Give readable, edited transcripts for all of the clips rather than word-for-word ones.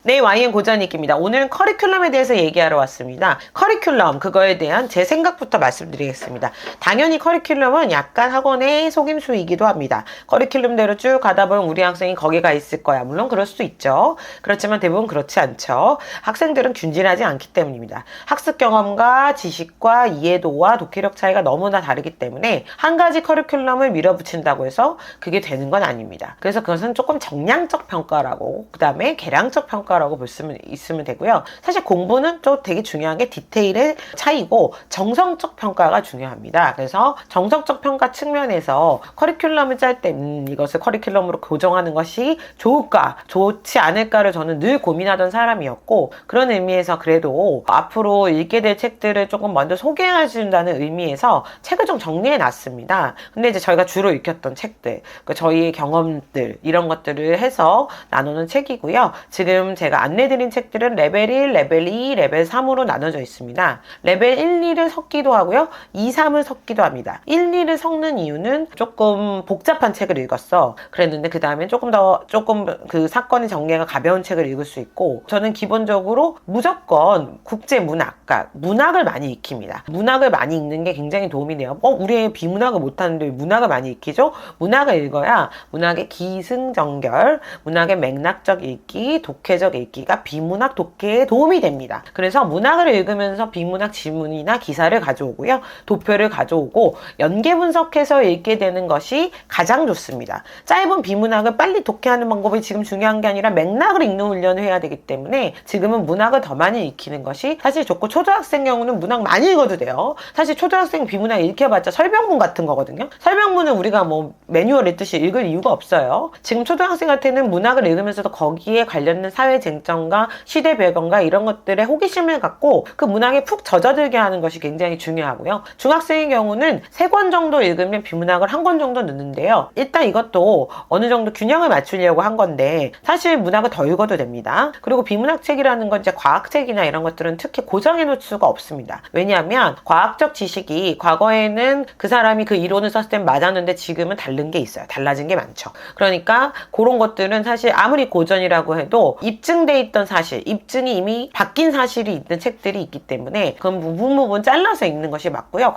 네, YN 고전익입니다. 오늘은 커리큘럼에 대해서 얘기하러 왔습니다. 커리큘럼, 그거에 대한 제 생각부터 말씀드리겠습니다. 당연히 커리큘럼은 약간 학원의 속임수이기도 합니다. 커리큘럼대로 쭉 가다 보면 우리 학생이 거기 가 있을 거야. 물론 그럴 수도 있죠. 그렇지만 대부분 그렇지 않죠. 학생들은 균질하지 않기 때문입니다. 학습 경험과 지식과 이해도와 독해력 차이가 너무나 다르기 때문에 한 가지 커리큘럼을 밀어붙인다고 해서 그게 되는 건 아닙니다. 그래서 그것은 조금 정량적 평가라고, 그 다음에 계량적 평가라고 볼 수 있으면 되고요. 사실 공부는 또 되게 중요한 게 디테일의 차이고 정성적 평가가 중요합니다. 그래서 정성적 평가 측면에서 커리큘럼을 짤 때 이것을 커리큘럼으로 교정하는 것이 좋을까 좋지 않을까를 저는 늘 고민하던 사람이었고, 그런 의미에서 그래도 앞으로 읽게 될 책들을 조금 먼저 소개해 준다는 의미에서 책을 좀 정리해 놨습니다. 근데 이제 저희가 주로 읽혔던 책들, 저희의 경험들, 이런 것들을 해서 나누는 책이고요. 지금 제가 안내드린 책들은 레벨 1, 레벨 2, 레벨 3으로 나눠져 있습니다. 레벨 1, 2를 섞기도 하고요. 2, 3을 섞기도 합니다. 1, 2를 섞는 이유는 조금 복잡한 책을 읽었어. 그랬는데 그 다음에 조금 그 사건의 전개가 가벼운 책을 읽을 수 있고, 저는 기본적으로 무조건 국제 문학, 그러니까 문학을 많이 익힙니다. 문학을 많이 읽는 게 굉장히 도움이 돼요. 우리 애 비문학을 못하는데 왜 문학을 많이 익히죠? 문학을 읽어야 문학의 기승전결, 문학의 맥락적 읽기, 독해적 읽기가 비문학 독해에 도움이 됩니다. 그래서 문학을 읽으면서 비문학 지문이나 기사를 가져오고요. 도표를 가져오고 연계 분석해서 읽게 되는 것이 가장 좋습니다. 짧은 비문학을 빨리 독해하는 방법이 지금 중요한 게 아니라 맥락을 읽는 훈련을 해야 되기 때문에 지금은 문학을 더 많이 익히는 것이 사실 좋고, 초등학생 경우는 문학 많이 읽어도 돼요. 사실 초등학생 비문학 읽혀봤자 설명문 같은 거거든요. 설명문은 우리가 뭐 매뉴얼 읽듯이 읽을 이유가 없어요. 지금 초등학생한테는 문학을 읽으면서도 거기에 관련된 사회 쟁점과 시대 배경과 이런 것들에 호기심을 갖고 그 문학에 푹 젖어들게 하는 것이 굉장히 중요하고요. 중학생의 경우는 3권 정도 읽으면 비문학을 1권 정도 넣는데요. 일단 이것도 어느 정도 균형을 맞추려고 한 건데 사실 문학을 더 읽어도 됩니다. 그리고 비문학 책이라는 건 이제 과학책이나 이런 것들은 특히 고정해 놓을 수가 없습니다. 왜냐하면 과학적 지식이 과거에는 그 사람이 그 이론을 썼을 땐 맞았는데 지금은 다른 게 있어요. 달라진 게 많죠. 그러니까 그런 것들은 사실 아무리 고전이라고 해도 입증돼 있던 사실, 입증이 이미 바뀐 사실이 있는 책들이 있기 때문에 그건 부분 잘라서 읽는 것이 맞고요.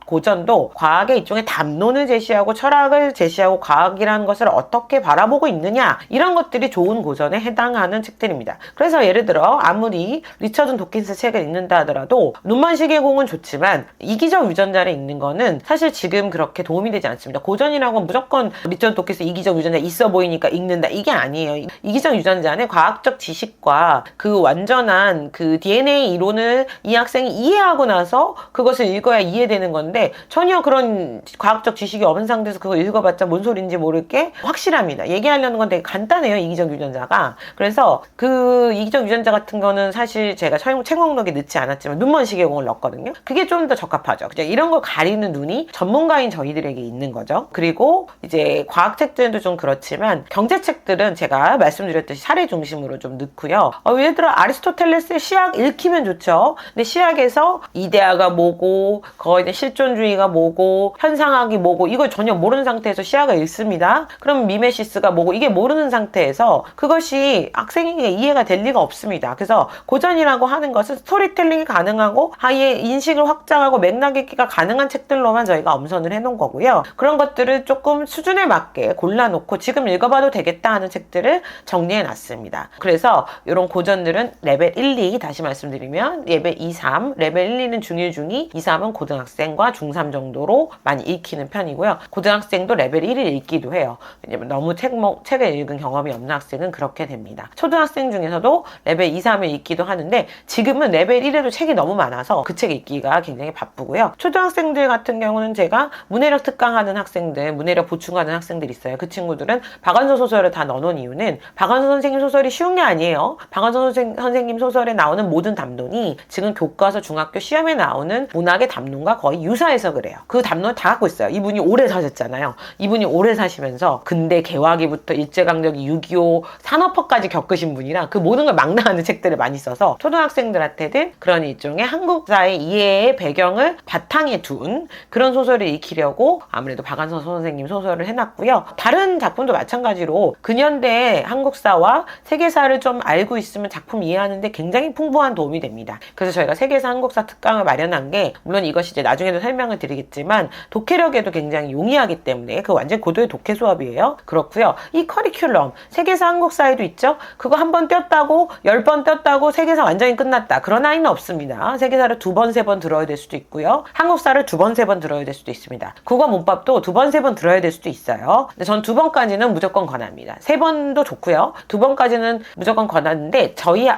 고전도 과학의 일종의 담론을 제시하고 철학을 제시하고 과학이라는 것을 어떻게 바라보고 있느냐, 이런 것들이 좋은 고전에 해당하는 책들입니다. 그래서 예를 들어 아무리 리처드 도킨스 책을 읽는다 하더라도 눈먼식의 공은 좋지만 이기적 유전자를 읽는 거는 사실 지금 그렇게 도움이 되지 않습니다. 고전이라고 무조건 리처드 도킨스 이기적 유전자 있어 보이니까 읽는다, 이게 아니에요. 이기적 유전자는 과학적 지식과 그 완전한 그 DNA 이론을 이 학생이 이해하고 나서 그것을 읽어야 이해되는 건데, 전혀 그런 과학적 지식이 없는 상태에서 그거 읽어봤자 뭔 소린지 모를 게 확실합니다. 얘기하려는 건 되게 간단해요, 이기적 유전자가. 그래서 그 이기적 유전자 같은 거는 사실 제가 책 목록에 넣지 않았지만 눈먼 시계공을 넣었거든요. 그게 좀 더 적합하죠. 그냥 이런 걸 가리는 눈이 전문가인 저희들에게 있는 거죠. 그리고 이제 과학책들도 좀 그렇지만 경제책들은 제가 말씀드렸듯이 사례 중심으로 좀 넣고요. 예를 들어 아리스토텔레스의 시학 읽히면 좋죠. 근데 시학에서 이데아가 뭐고, 거기에 실존주의가 뭐고, 현상학이 뭐고, 이걸 전혀 모르는 상태에서 시학을 읽습니다. 그럼 미메시스가 뭐고, 이게 모르는 상태에서 그것이 학생에게 이해가 될 리가 없습니다. 그래서 고전이라고 하는 것은 스토리텔링이 가능하고 아예 인식을 확장하고 맥락 읽기가 가능한 책들로만 저희가 엄선을 해놓은 거고요. 그런 것들을 조금 수준에 맞게 골라놓고 지금 읽어봐도 되겠다 하는 책들을 정리해 놨습니다. 그래서 이런 고전들은 레벨 1, 2, 다시 말씀드리면 레벨 2, 3, 레벨 1, 2는 중1, 중2, 2, 3은 고등학생과 중3 정도로 많이 읽히는 편이고요. 고등학생도 레벨 1을 읽기도 해요. 왜냐면 너무 책을 읽은 경험이 없는 학생은 그렇게 됩니다. 초등학생 중에서도 레벨 2, 3을 읽기도 하는데 지금은 레벨 1에도 책이 너무 많아서 그 책 읽기가 굉장히 바쁘고요. 초등학생들 같은 경우는 제가 문해력 특강하는 학생들, 문해력 보충하는 학생들 있어요. 그 친구들은 박완서 소설을 다 넣어놓은 이유는 박완서 선생님 소설이 쉬운 게 아니에요. 박완서 선생님 소설에 나오는 모든 담론이 지금 교과서 중학교 시험에 나오는 문학의 담론과 거의 유사해서 그래요. 그 담론 다 갖고 있어요. 이분이 오래 사셨잖아요. 이분이 오래 사시면서 근대 개화기부터 일제강점기 6.25 산업화까지 겪으신 분이라 그 모든 걸 망라하는 책들을 많이 써서 초등학생들한테는 그런 일종의 한국사의 이해의 배경을 바탕에 둔 그런 소설을 익히려고 아무래도 박완서 선생님 소설을 해놨고요. 다른 작품도 마찬가지로 근현대 한국사와 세계사를 좀 알고 있으면 작품 이해하는데 굉장히 풍부한 도움이 됩니다. 그래서 저희가 세계사 한국사 특강을 마련한 게 물론 이것이 이제 나중에도 설명을 드리겠지만 독해력에도 굉장히 용이하기 때문에 그 완전 고도의 독해 수업이에요. 그렇고요. 이 커리큘럼 세계사 한국사에도 있죠. 그거 한 번 떼었다고 10번 떼었다고 세계사 완전히 끝났다. 그런 아이는 없습니다. 세계사를 2번, 3번 들어야 될 수도 있고요. 한국사를 2번, 3번 들어야 될 수도 있습니다. 국어 문법도 2번, 3번 들어야 될 수도 있어요. 근데 전 2번까지는 무조건 권합니다. 3번도 좋고요. 2번까지는 무조건 권하는데 저희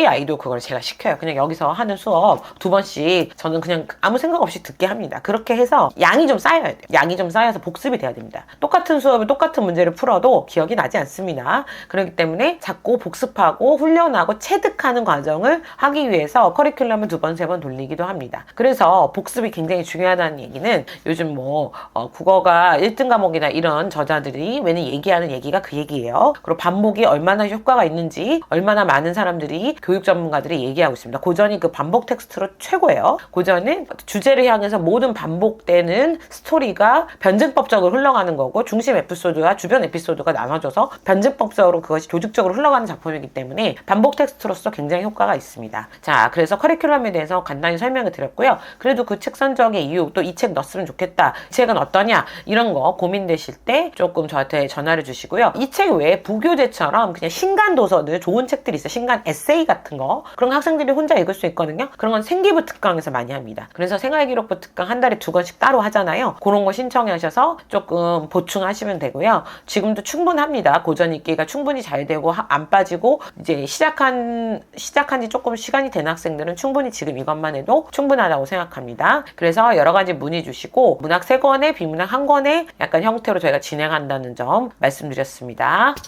아이도 그걸 제가 시켜요. 그냥 여기서 하는 수업 2번씩 저는 그냥 아무 생각 없이 듣게 합니다. 그렇게 해서 양이 좀 쌓여야 돼요. 양이 좀 쌓여서 복습이 돼야 됩니다. 똑같은 수업을 똑같은 문제를 풀어도 기억이 나지 않습니다. 그렇기 때문에 자꾸 복습하고 훈련하고 체득하는 과정을 하기 위해서 커리큘럼을 2번, 3번 돌리기도 합니다. 그래서 복습이 굉장히 중요하다는 얘기는 요즘 국어가 1등 과목이나 이런 저자들이 매년 얘기하는 얘기가 그 얘기예요. 그리고 반복이 얼마나 효과가 있는지 얼마나 많은 사람들이 교육 전문가들이 얘기하고 있습니다. 고전이 그 반복 텍스트로 최고예요. 고전은 주제를 향해서 모든 반복되는 스토리가 변증법적으로 흘러가는 거고 중심 에피소드와 주변 에피소드가 나눠져서 변증법적으로 그것이 조직적으로 흘러가는 작품이기 때문에 반복 텍스트로서 굉장히 효과가 있습니다. 자, 그래서 커리큘럼에 대해서 간단히 설명을 드렸고요. 그래도 그 책 선정의 이유, 또 이 책 넣었으면 좋겠다. 이 책은 어떠냐? 이런 거 고민되실 때 조금 저한테 전화를 주시고요. 이 책 외에 부교재처럼 그냥 신간 도서들 좋은 책들이 있어요. 신간 에세이 같은 거. 그런 거 학생들이 혼자 읽을 수 있거든요. 그런 건 생기부 특강에서 많이 합니다. 그래서 생활기록부 특강 한 달에 2권씩 따로 하잖아요. 그런 거 신청하셔서 조금 보충하시면 되고요. 지금도 충분합니다. 고전 읽기가 충분히 잘 되고 안 빠지고 이제 시작한 지 조금 시간이 된 학생들은 충분히 지금 이것만 해도 충분하다고 생각합니다. 그래서 여러 가지 문의 주시고 문학 3권에 비문학 1권에 약간 형태로 저희가 진행한다는 점 말씀드렸습니다.